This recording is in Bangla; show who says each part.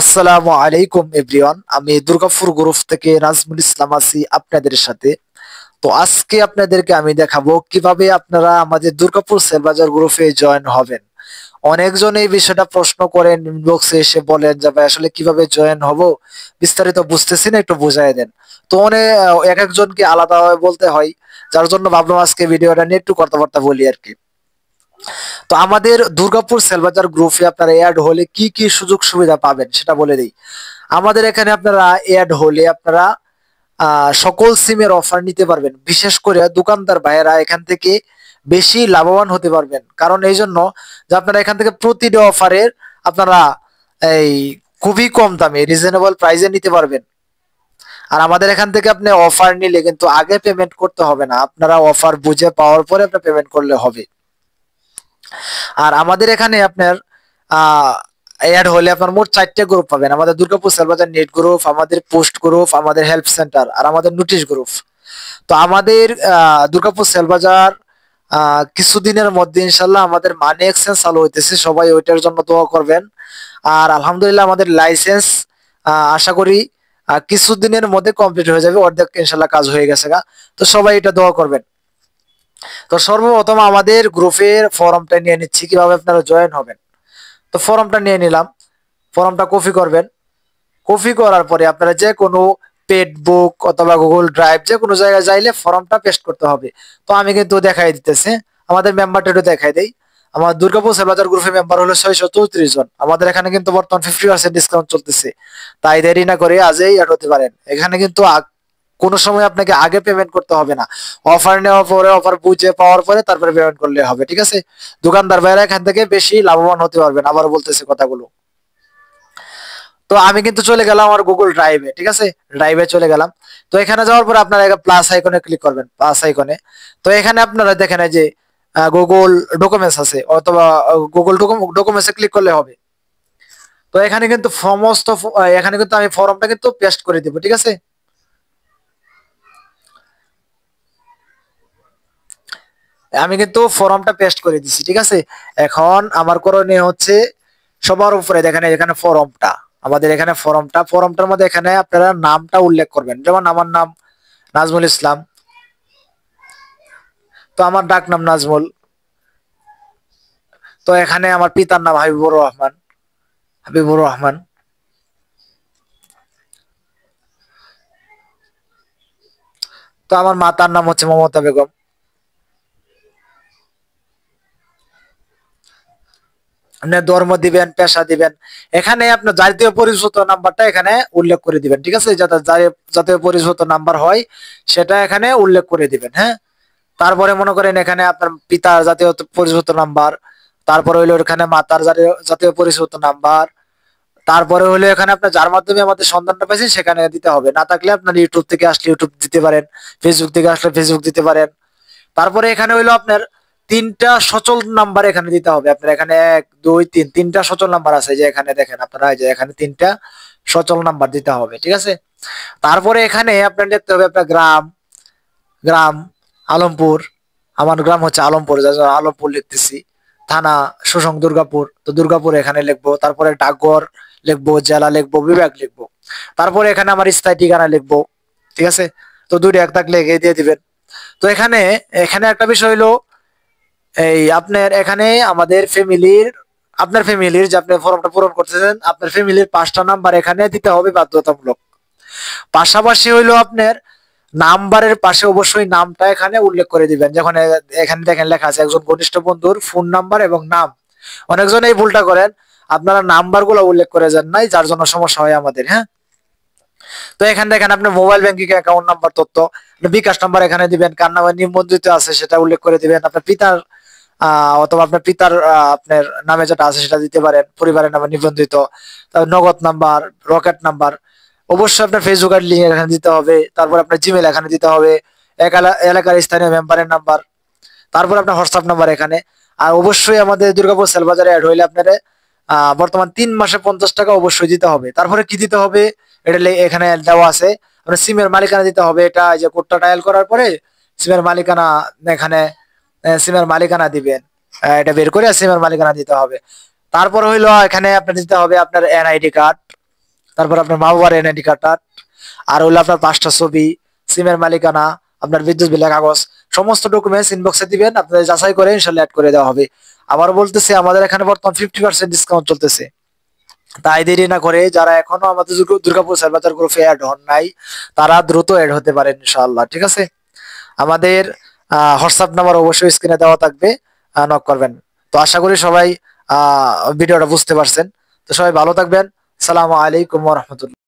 Speaker 1: আসসালামু আলাইকুম এভরিওয়ান। আমি দুর্গাপুর গ্রুপ থেকে নাজমুল ইসলাম আছি আপনাদের সাথে। তো আজকে আপনাদেরকে আমি দেখাবো কিভাবে আপনারা আমাদের দুর্গাপুর সেলবাজার গ্রুপে জয়েন হবেন। অনেকজন এই বিষয়টা প্রশ্ন করেন, ইনবক্সে এসে বলেন যে ভাই আসলে কিভাবে জয়েন হব, বিস্তারিত বুঝতেছি না, একটু বুঝাই দেন। তো এক একজনকে আলাদাভাবে বলতে হয়, যার জন্য ভাবলাম আজকে ভিডিওটা নিয়ে একটু কথাবার্তা বলি আর কি। তো আমাদের দুর্গাপুর সেলবাজার গ্রুপে আপনারা অ্যাড হলে কি কি সুযোগ সুবিধা পাবেন সেটা বলে দিই। আমাদের এখানে আপনারা অ্যাড হলে আপনারা সকল সিমের অফার নিতে পারবেন। বিশেষ করে দোকানদার ভাইয়েরা এখান থেকে বেশি লাভবান হতে পারবেন, কারণ এই জন্য যে আপনারা এখান থেকে প্রতিটা অফারের আপনারা এই খুবই কম দামে রিজনেবল প্রাইসে নিতে পারবেন। আর আমাদের এখান থেকে আপনি অফার নিলে কিন্তু আগে পেমেন্ট করতে হবে না, আপনারা অফার বুঝে পাওয়ার পরে আপনি পেমেন্ট করলে হবে। আর আমাদের এখানে আপনার অ্যাড হলে আপনার মোট 4টে গ্রুপ পাবেন। আমাদের দুর্গাপুর সেলবাজার নেট গ্রুপ, আমাদের পোস্ট গ্রুপ, আমাদের হেল্প সেন্টার আর আমাদের নোটিশ গ্রুপ। তো আমাদের দুর্গাপুর সেলবাজার কিছুদিনের মধ্যে ইনশাল্লাহ আমাদের মানি এক্সচেঞ্জ চালু হইতেছে, সবাই ওইটার জন্য দোয়া করবেন। আর আলহামদুলিল্লাহ আমাদের লাইসেন্স আশা করি কিছুদিনের মধ্যে কমপ্লিট হয়ে যাবে, অর্ধেক ইনশাল্লাহ কাজ হয়ে গেছে গা। তো সবাই এটা দোয়া করবেন। তো সর্বপ্রথম আমাদের গ্রুপের ফর্মটা নিয়ে নিচ্ছি, কিভাবে আপনারা জয়েন হবেন। তো ফর্মটা নিয়ে নিলাম, ফর্মটা কপি করবেন। কপি করার পরে আপনারা যে কোনো পেড বুক অথবা গুগল ড্রাইভ যে কোনো জায়গায় যাইলে ফর্মটা পেস্ট করতে হবে। তো আমি কিন্তু দেখাই দিতেছে, আমাদের মেম্বারটা একটু দেখাই দেই। আমার দুর্গাপুর সেলবাজার গ্রুপের মেম্বার হলো 634 জন। আমাদের এখানে কিন্তু বর্তমান 50% ডিসকাউন্ট চলতেছে, তাই দেরি না করে আজই অ্যাড হতে পারেন। এখানে কিন্তু কোনো সময় আপনাকে আগে পেমেন্ট করতে হবে না, অফার নেওয়ার পরে অফার বুঝে পাওয়ার পরে তারপরে পেমেন্ট করলে হবে, ঠিক আছে। দোকানদার ভাইরা এখান থেকে বেশি লাভবান হতে পারবেন, আবার বলতেছে কথাগুলো। তো আমি কিন্তু চলে গেলাম আমার গুগল ড্রাইভে, ঠিক আছে, ড্রাইভে চলে গেলাম। তো এখানে যাওয়ার পর আপনারা প্লাস আইকনে ক্লিক করবেন, প্লাস আইকনে। তো এখানে আপনারা দেখেন এই যে গুগল ডকুমেন্টস আছে, অথবা গুগল ডকুমেন্টসে ক্লিক করলে হবে। তো এখানে কিন্তু এখানে কিন্তু আমি ফর্মটা কিন্তু পেস্ট করে দিব, ঠিক আছে। আমি কিন্তু ফর্মটা পেস্ট করে দিছি, ঠিক আছে। এখন আমার করণীয় হচ্ছে সবার উপরে দেখেন এখানে ফর্মটা, আমাদের এখানে ফর্মটার মধ্যে এখানে আপনারা নামটা উল্লেখ করবেন। যেমন আমার নাম নাজমুল ইসলাম, তো আমার ডাক নাম নাজমুল। তো এখানে আমার পিতার নাম হাবিবুর রহমান। তো আমার মাতার নাম হচ্ছে মমতা বেগম। আপনি ধর্ম দিবেন, পেশা দিবেন। এখানে আপনার জাতীয় পরিচয় নাম্বারটা এখানে উল্লেখ করে দিবেন, ঠিক আছে। যাতে জাতীয় পরিচয় নাম্বার হয় সেটা এখানে উল্লেখ করে দিবেন, হ্যাঁ। তারপরে মনে করেন এখানে আপনার পিতার জাতীয় পরিচয় নাম্বার, তারপরে হইলো এখানে মাতার জাতীয় জাতীয় পরিচয় নাম্বার, তারপরে হলো এখানে আপনার যার মাধ্যমে আমাদের সন্ধানটা পাইছেন সেখানে দিতে হবে। না থাকলে আপনার ইউটিউব থেকে আসলে ইউটিউব দিতে পারেন, ফেসবুক থেকে আসলে ফেসবুক দিতে পারেন। তারপরে এখানে হইলো আপনার 3টা সচল নাম্বার এখানে দিতে হবে। আপনার এখানে 1 2 3 3টা সচল নাম্বার আছে, যে এখানে দেখেন আপনারা, এই যে এখানে 3টা সচল নাম্বার দিতে হবে, ঠিক আছে। তারপরে এখানে আপনার দেখতে হবে আপনার গ্রাম, গ্রাম আলমপুর। আমার গ্রাম হচ্ছে আলমপুর, যার জন্য আলমপুর লিখতেছি। থানা সুসং দুর্গাপুর, তো দুর্গাপুর এখানে লিখবো। তারপরে ডাকঘর লিখবো, জেলা লিখবো, বিভাগ লিখবো। তারপরে এখানে আমার স্থায়ী ঠিকানা লিখবো, ঠিক আছে। তো দুইটা এক থাকলে এগিয়ে দিয়ে দিবেন। তো এখানে এখানে একটা বিষয় হলো, এই আপনার এখানে আমাদের আপনার ফ্যামিলির যে আপনি ফর্মটা পূরণ করতেছেন, আপনার ফ্যামিলির 5টা নাম্বার এখানে দিতে হবে বাধ্যতামূলক। পাশাপাশি হইলো আপনার নাম্বারের পাশে অবশ্যই নামটা এখানে উল্লেখ করে দিবেন। যখন এখানে দেখেন লেখা আছে একজন ঘনিষ্ঠ বন্ধুর ফোন নাম্বার এবং নাম। অনেকজন এই ভুলটা করেন, আপনারা নাম্বার গুলো উল্লেখ করে যান নাই, যার জন্য সমস্যা হয় আমাদের, হ্যাঁ। তো এখানে দেখেন আপনি মোবাইল ব্যাংকিং অ্যাকাউন্ট নাম্বার তথ্য, বিকাশ নাম্বার এখানে দিবেন, কার নামে নিবন্ধিত আছে সেটা উল্লেখ করে দিবেন। আপনার পিতার অথবা আপনার পিতার আপনার নামে যেটা আছে সেটা দিতে পারেন, পরিবারের নামে নিবন্ধিত। নগদ নাম্বার, রকেট নাম্বার, অবশ্যই আপনার ফেসবুক আর লিঙ্ক এখানে দিতে হবে। তারপর আপনার জিমেল এখানে দিতে হবে, এলাকার স্থানীয় মেম্বারের নাম্বার, তারপর আপনার হোয়াটসঅ্যাপ নাম্বার এখানে। আর অবশ্যই আমাদের দুর্গাপুর সেলবাজারে অ্যাড হইলে আপনার বর্তমান 3 মাসে 50 টাকা অবশ্যই দিতে হবে। তারপরে কি দিতে হবে এটা এখানে দেওয়া আছে, আপনার সিমের মালিকানা দিতে হবে। এটা এই যে কোডটা ডায়াল করার পরে সিমের মালিকানা এখানে সিমের মালিকানা দিবেন, এটা বের করে সিমের মালিকানা দিতে হবে। তারপর হইলো এখানে আপনার দিতে হবে আপনার এনআইডি কার্ড, তারপর আপনার মা বাবার এনআইডি কার্ড, আর হলো আপনার 5টা ছবি, সিমের মালিকানা, আপনার বিদ্যুৎ বিলের কাগজ, সমস্ত ডকুমেন্টস ইনবক্সে দিবেন, আপনাদের যাচাই করে ইনশাল্লাহ অ্যাড করে দেওয়া হবে। আবার বলতেছি, আমাদের এখানে বর্তমান 50% ডিসকাউন্ট চলতেছে। তাই দেরি না করে যারা এখনো আমাদের দুর্গাপুর সেল বাজার গ্রুপে অ্যাড হন নাই, তারা দ্রুত অ্যাড হতে পারেন ইনশাআল্লাহ। ঠিক আছে, আমাদের হোয়াটসঅ্যাপ নাম্বার অবশ্যই স্ক্রিনে দেওয়া থাকবে, নক করবেন। তো আশা করি সবাই ভিডিওটা বুঝতে পারছেন। তো সবাই ভালো থাকবেন। সালামু আলাইকুম ওয়া রাহমাতুল্লাহ।